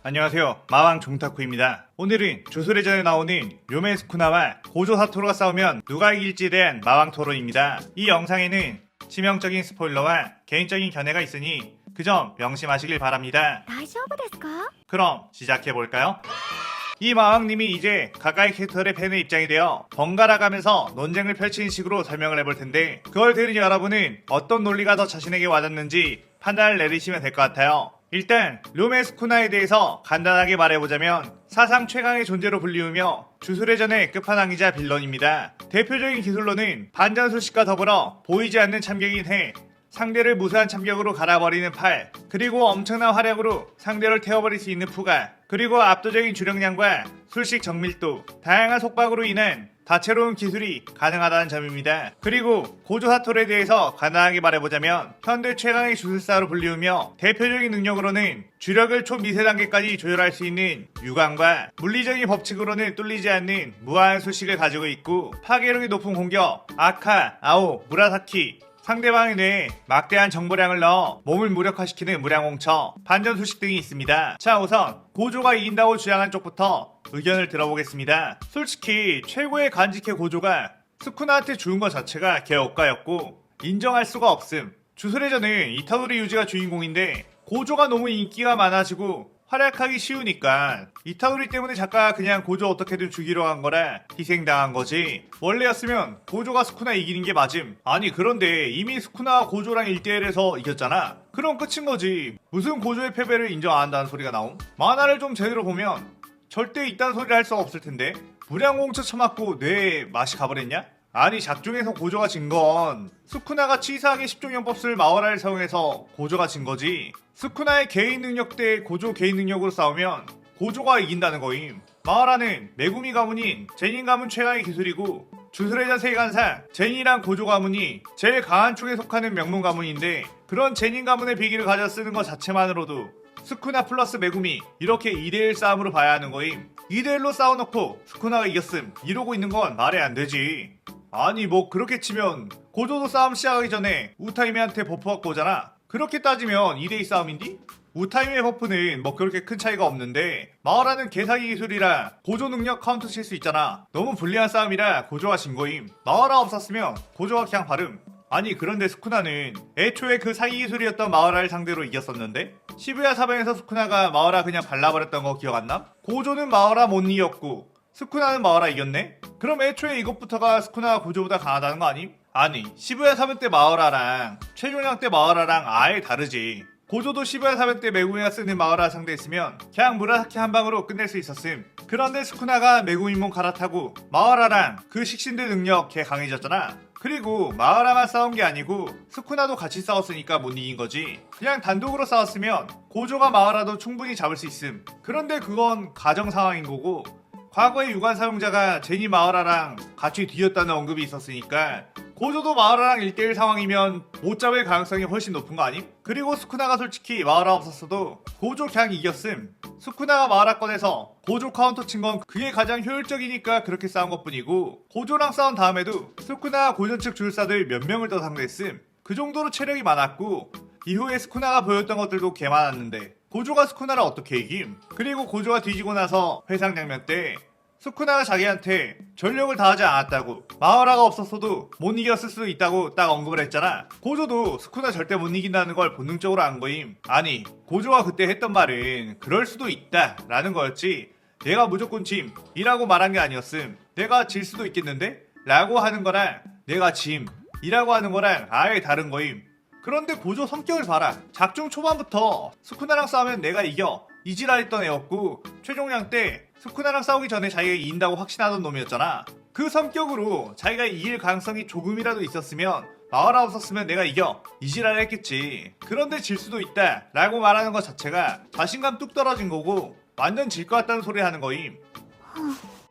안녕하세요, 마왕 종타쿠입니다. 오늘은 주술회전에 나오는 료메 스쿠나와 고조 사토루가 싸우면 누가 이길지에 대한 마왕 토론입니다. 이 영상에는 치명적인 스포일러와 개인적인 견해가 있으니 그 점 명심하시길 바랍니다. 大丈夫ですか? 그럼 시작해볼까요? 이 마왕님이 이제 가까이 캐릭터의 팬의 입장이 되어 번갈아 가면서 논쟁을 펼치는 식으로 설명을 해볼 텐데, 그걸 들은 여러분은 어떤 논리가 더 자신에게 와닿는지 판단을 내리시면 될 것 같아요. 일단 료메 스쿠나에 대해서 간단하게 말해보자면 사상 최강의 존재로 불리우며 주술회전의 끝판왕이자 빌런입니다. 대표적인 기술로는 반전술식과 더불어 보이지 않는 참격인 해, 상대를 무수한 참격으로 갈아버리는 팔, 그리고 엄청난 화력으로 상대를 태워버릴 수 있는 푸가, 그리고 압도적인 주력량과 술식 정밀도, 다양한 속박으로 인한 다채로운 기술이 가능하다는 점입니다. 그리고 고조 사토루에 대해서 간단하게 말해보자면 현대 최강의 주술사로 불리우며 대표적인 능력으로는 주력을 초미세 단계까지 조절할 수 있는 유광과 물리적인 법칙으로는 뚫리지 않는 무한한 술식을 가지고 있고, 파괴력이 높은 공격, 아카, 아오, 무라사키, 상대방의 뇌에 막대한 정보량을 넣어 몸을 무력화시키는 무량홍처, 반전수식 등이 있습니다. 자, 우선 고조가 이긴다고 주장한 쪽부터 의견을 들어보겠습니다. 솔직히 최고의 간직해 고조가 스쿠나한테 죽은 것 자체가 개업가였고 인정할 수가 없음. 주술회전은 이타도리 유지가 주인공인데 고조가 너무 인기가 많아지고 활약하기 쉬우니까 이타도리 때문에 작가가 그냥 고조 어떻게든 죽이려 한 거라 희생당한 거지. 원래였으면 고조가 스쿠나 이기는 게 맞음. 아니 그런데 이미 스쿠나가 고조랑 1대1에서 이겼잖아. 그럼 끝인 거지. 무슨 고조의 패배를 인정 안 한다는 소리가 나옴? 만화를 좀 제대로 보면 절대 이딴 소리를 할 수가 없을 텐데. 무량공처 쳐맞고 뇌에 맛이 가버렸냐? 아니 작중에서 고조가 진 건 스쿠나가 치사하게 10종 연법술 마워라를 사용해서 고조가 진 거지. 스쿠나의 개인 능력 대 고조 개인 능력으로 싸우면 고조가 이긴다는 거임. 마워라는 메구미 가문인 제닌 가문 최강의 기술이고 주술회전 세계관상 제닌이랑 고조 가문이 제일 강한 축에 속하는 명문 가문인데, 그런 제닌 가문의 비기를 가져 쓰는 것 자체만으로도 스쿠나 플러스 메구미 이렇게 2대1 싸움으로 봐야 하는 거임. 2대1로 싸워놓고 스쿠나가 이겼음 이러고 있는 건 말이 안 되지. 아니 뭐 그렇게 치면 고조도 싸움 시작하기 전에 우타이메한테 버프 받고 오잖아. 그렇게 따지면 2대2 싸움인디? 우타이메 버프는 뭐 그렇게 큰 차이가 없는데 마오라는 개사기 기술이라 고조 능력 카운터 칠 수 있잖아. 너무 불리한 싸움이라 고조가 진 거임. 마오라 없었으면 고조가 그냥 바름. 아니 그런데 스쿠나는 애초에 그 사기 기술이었던 마오라를 상대로 이겼었는데, 시부야 사방에서 스쿠나가 마오라 그냥 발라버렸던 거 기억 안 나? 고조는 마오라 못 이겼고 스쿠나는 마오라 이겼네? 그럼 애초에 이것부터가 스쿠나가 고조보다 강하다는 거 아님? 아니 시부야 사변 때 마오라랑 최종량 때 마오라랑 아예 다르지. 고조도 시부야 사변 때 메구미가 쓰는 마오라 상대했으면 그냥 무라사키 한 방으로 끝낼 수 있었음. 그런데 스쿠나가 메구미몸 갈아타고 마오라랑 그 식신들 능력 개 강해졌잖아. 그리고 마오라만 싸운 게 아니고 스쿠나도 같이 싸웠으니까 못 이긴 거지. 그냥 단독으로 싸웠으면 고조가 마오라도 충분히 잡을 수 있음. 그런데 그건 가정 상황인 거고, 과거에 유관 사용자가 제니 마오라랑 같이 뒤졌다는 언급이 있었으니까 고조도 마오라랑 1대1 상황이면 못 잡을 가능성이 훨씬 높은 거 아님? 그리고 스쿠나가 솔직히 마오라 없었어도 고조 그냥 이겼음. 스쿠나가 마오라 꺼내서 고조 카운터 친 건 그게 가장 효율적이니까 그렇게 싸운 것 뿐이고, 고조랑 싸운 다음에도 스쿠나가 고조 측 주술사들 몇 명을 더 상대했음. 그 정도로 체력이 많았고 이후에 스쿠나가 보였던 것들도 개 많았는데 고조가 스쿠나를 어떻게 이김? 그리고 고조가 뒤지고 나서 회상 장면 때 스쿠나가 자기한테 전력을 다하지 않았다고, 마오라가 없었어도 못 이겼을 수도 있다고 딱 언급을 했잖아. 고조도 스쿠나 절대 못 이긴다는 걸 본능적으로 안 거임. 아니 고조가 그때 했던 말은 그럴 수도 있다 라는 거였지 내가 무조건 짐 이라고 말한 게 아니었음. 내가 질 수도 있겠는데? 라고 하는 거랑 내가 짐 이라고 하는 거랑 아예 다른 거임. 그런데 고조 성격을 봐라. 작중 초반부터 스쿠나랑 싸우면 내가 이겨 이지랄했던 애였고, 최종량 때 스쿠나랑 싸우기 전에 자기가 이긴다고 확신하던 놈이었잖아. 그 성격으로 자기가 이길 가능성이 조금이라도 있었으면 마오라 없었으면 내가 이겨 이지랄 했겠지. 그런데 질 수도 있다 라고 말하는 것 자체가 자신감 뚝 떨어진 거고 완전 질 것 같다는 소리 하는 거임.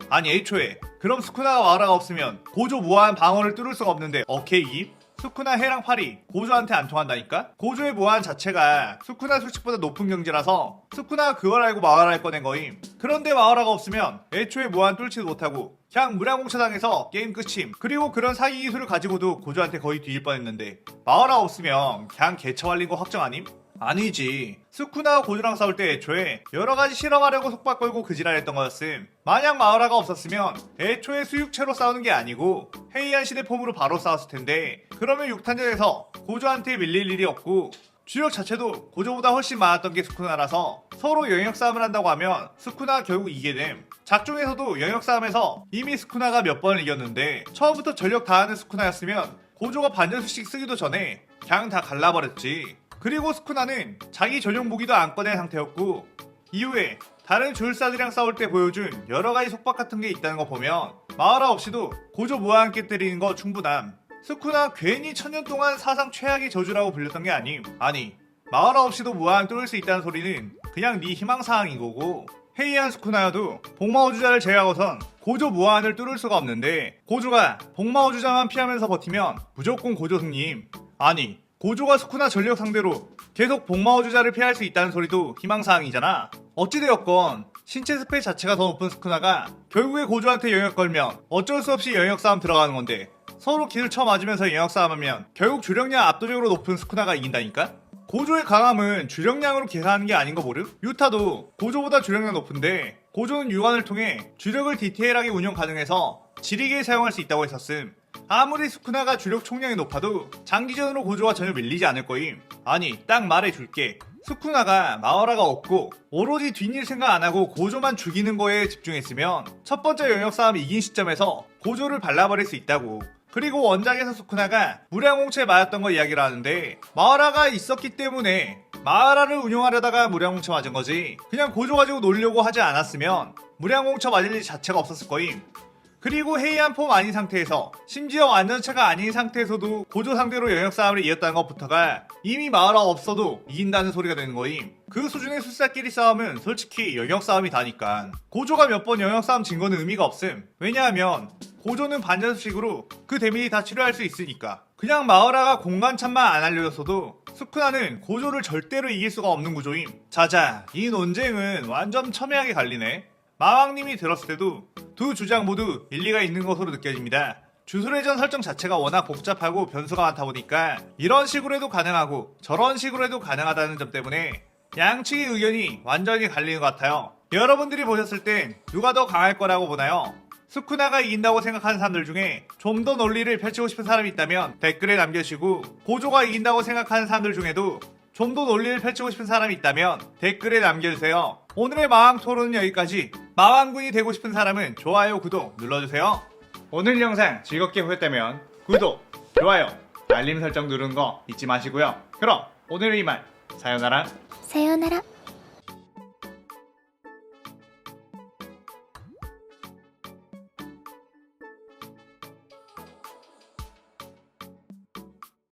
아니 애초에 그럼 스쿠나가 마오라가 없으면 고조 무한 방어를 뚫을 수가 없는데 오케이 이김? 스쿠나 해랑 팔이 고조한테 안 통한다니까? 고조의 무한 자체가 스쿠나 수칙보다 높은 경지라서 스쿠나가 그걸 알고 마오라를 꺼낸 거임. 그런데 마오라가 없으면 애초에 무한 뚫지도 못하고 그냥 무량공차당해서 게임 끝임. 그리고 그런 사기 기술을 가지고도 고조한테 거의 뒤질 뻔했는데 마오라 없으면 그냥 개처 말린 거 확정 아님? 아니지. 스쿠나와 고조랑 싸울 때 애초에 여러가지 실험하려고 속박 걸고 그 지랄했던 거였음. 만약 마우라가 없었으면 애초에 수육체로 싸우는 게 아니고 헤이안 시대 폼으로 바로 싸웠을 텐데, 그러면 6탄전에서 고조한테 밀릴 일이 없고 주력 자체도 고조보다 훨씬 많았던 게 스쿠나라서 서로 영역 싸움을 한다고 하면 스쿠나가 결국 이기게 됨. 작중에서도 영역 싸움에서 이미 스쿠나가 몇 번을 이겼는데 처음부터 전력 다하는 스쿠나였으면 고조가 반전수씩 쓰기도 전에 그냥 다 갈라버렸지. 그리고 스쿠나는 자기 전용 무기도 안 꺼낸 상태였고, 이후에 다른 조율사들이랑 싸울 때 보여준 여러가지 속박 같은 게 있다는 거 보면 마우라 없이도 고조 무한 깨뜨리는 거 충분함. 스쿠나 괜히 천년 동안 사상 최악의 저주라고 불렸던 게 아님. 아니, 마우라 없이도 무한 뚫을 수 있다는 소리는 그냥 네 희망사항인 거고, 헤이안 스쿠나여도 복마우주자를 제외하고선 고조 무한을 뚫을 수가 없는데, 고조가 복마우주자만 피하면서 버티면 무조건 고조 승리임. 아니, 고조가 스쿠나 전력 상대로 계속 복마우주자를 피할 수 있다는 소리도 희망사항이잖아. 어찌되었건 신체 스펙 자체가 더 높은 스쿠나가 결국에 고조한테 영역 걸면 어쩔 수 없이 영역 싸움 들어가는 건데, 서로 기술 쳐맞으면서 영역 싸움하면 결국 주력량 압도적으로 높은 스쿠나가 이긴다니까? 고조의 강함은 주력량으로 계산하는 게 아닌 거 모름? 유타도 고조보다 주력량 높은데 고조는 유관을 통해 주력을 디테일하게 운영 가능해서 지리게 사용할 수 있다고 했었음. 아무리 스쿠나가 주력 총량이 높아도 장기전으로 고조가 전혀 밀리지 않을 거임. 아니, 딱 말해줄게. 스쿠나가 마우라가 없고 오로지 뒷일 생각 안 하고 고조만 죽이는 거에 집중했으면 첫 번째 영역 싸움 이긴 시점에서 고조를 발라버릴 수 있다고. 그리고 원작에서 스쿠나가 무량홍채에 맞았던 거 이야기를 하는데, 마우라가 있었기 때문에 마우라를 운용하려다가 무량홍채 맞은 거지, 그냥 고조 가지고 놀려고 하지 않았으면 무량홍채 맞을 일 자체가 없었을 거임. 그리고 헤이안 폼 아닌 상태에서, 심지어 완전체가 아닌 상태에서도 고조 상대로 영역 싸움을 이겼다는 것부터가 이미 마우라 없어도 이긴다는 소리가 되는 거임. 그 수준의 술사끼리 싸움은 솔직히 영역 싸움이 다니까 고조가 몇 번 영역 싸움 진 거는 의미가 없음. 왜냐하면 고조는 반전수식으로 그 데미지 다 치료할 수 있으니까. 그냥 마우라가 공간참만 안 알려줬어도 스쿠나는 고조를 절대로 이길 수가 없는 구조임. 자자, 이 논쟁은 완전 첨예하게 갈리네. 마왕님이 들었을 때도 두 주장 모두 일리가 있는 것으로 느껴집니다. 주술회전 설정 자체가 워낙 복잡하고 변수가 많다 보니까 이런 식으로 해도 가능하고 저런 식으로 해도 가능하다는 점 때문에 양측의 의견이 완전히 갈리는 것 같아요. 여러분들이 보셨을 땐 누가 더 강할 거라고 보나요? 스쿠나가 이긴다고 생각하는 사람들 중에 좀 더 논리를 펼치고 싶은 사람이 있다면 댓글에 남겨주시고, 고조가 이긴다고 생각하는 사람들 중에도 좀 더 논리를 펼치고 싶은 사람이 있다면 댓글에 남겨주세요. 오늘의 마왕 토론은 여기까지. 마왕군이 되고 싶은 사람은 좋아요, 구독 눌러주세요. 오늘 영상 즐겁게 보셨다면 구독, 좋아요, 알림 설정 누르는 거 잊지 마시고요. 그럼 오늘은 이만. 사요나라. 사요나라.